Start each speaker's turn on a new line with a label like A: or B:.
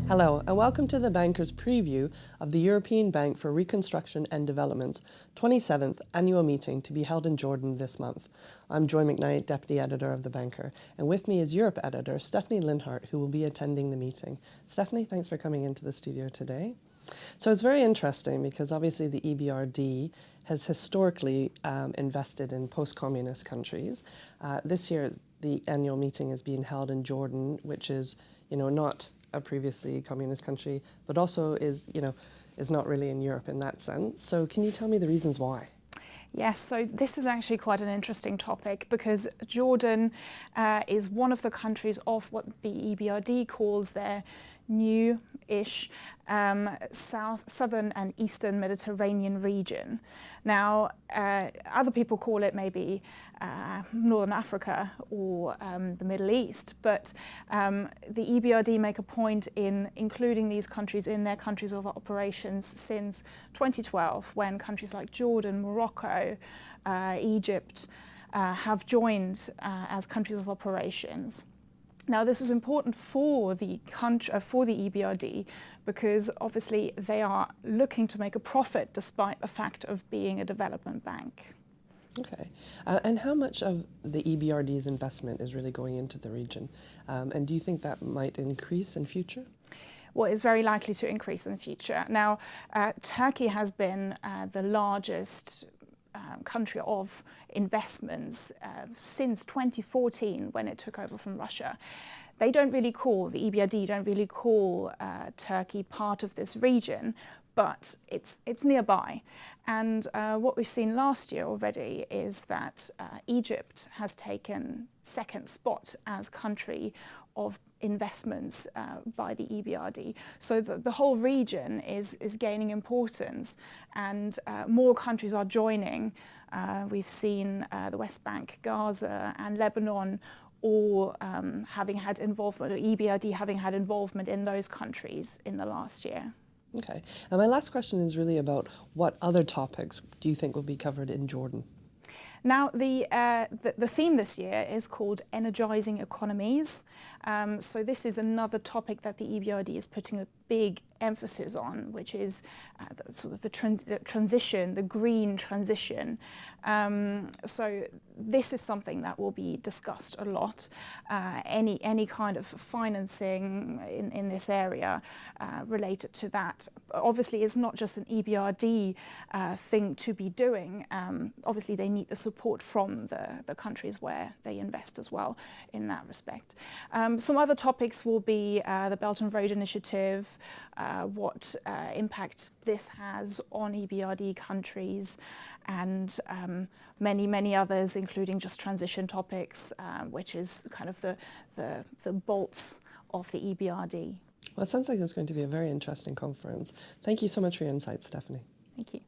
A: Hello, and welcome to the Banker's preview of the European Bank for Reconstruction and Development's 27th annual meeting to be held in Jordan this month. I'm Joy Macknight, Deputy Editor of the Banker, and with me is Europe Editor Stefanie Linhardt, who will be attending the meeting. Stefanie, thanks for coming into the studio today. So it's very interesting because obviously the EBRD has historically invested in post-communist countries. This year the annual meeting is being held in Jordan, which is, not a previously communist country, but also is not really in Europe in that sense. So can you tell me the reasons why?
B: Yes, so this is actually quite an interesting topic because Jordan is one of the countries of what the EBRD calls their new-ish southern and eastern Mediterranean region. Now, other people call it maybe Northern Africa or the Middle East, but the EBRD make a point in including these countries in their countries of operations since 2012, when countries like Jordan, Morocco, Egypt have joined as countries of operations. Now, this is important for the EBRD because obviously they are looking to make a profit despite the fact of being a development bank.
A: Okay. And how much of the EBRD's investment is really going into the region? And do you think that might increase in future?
B: Well, it's very likely to increase in the future. Now, Turkey has been the largest country of investments since 2014 when it took over from Russia. They don't really call, the EBRD don't really call Turkey part of this region, but it's nearby. And what we've seen last year already is that Egypt has taken second spot as country of investments by the EBRD. So the whole region is gaining importance, and more countries are joining. We've seen the West Bank, Gaza and Lebanon all having had involvement, or EBRD having had involvement in those countries in the last year.
A: Okay. And my last question is really about what other topics do you think will be covered in Jordan?
B: Now, the theme this year is called Energizing Economies. So this is another topic that the EBRD is putting a big emphasis on, which is the transition, the green transition. So this is something that will be discussed a lot. Any kind of financing in this area related to that. Obviously, it's not just an EBRD thing to be doing. Obviously, they need the support from the countries where they invest as well in that respect. Some other topics will be the Belt and Road Initiative, what impact this has on EBRD countries, and many others, including just transition topics, which is kind of the bolts of the EBRD.
A: Well, it sounds like it's going to be a very interesting conference. Thank you so much for your insights, Stefanie.
B: Thank you.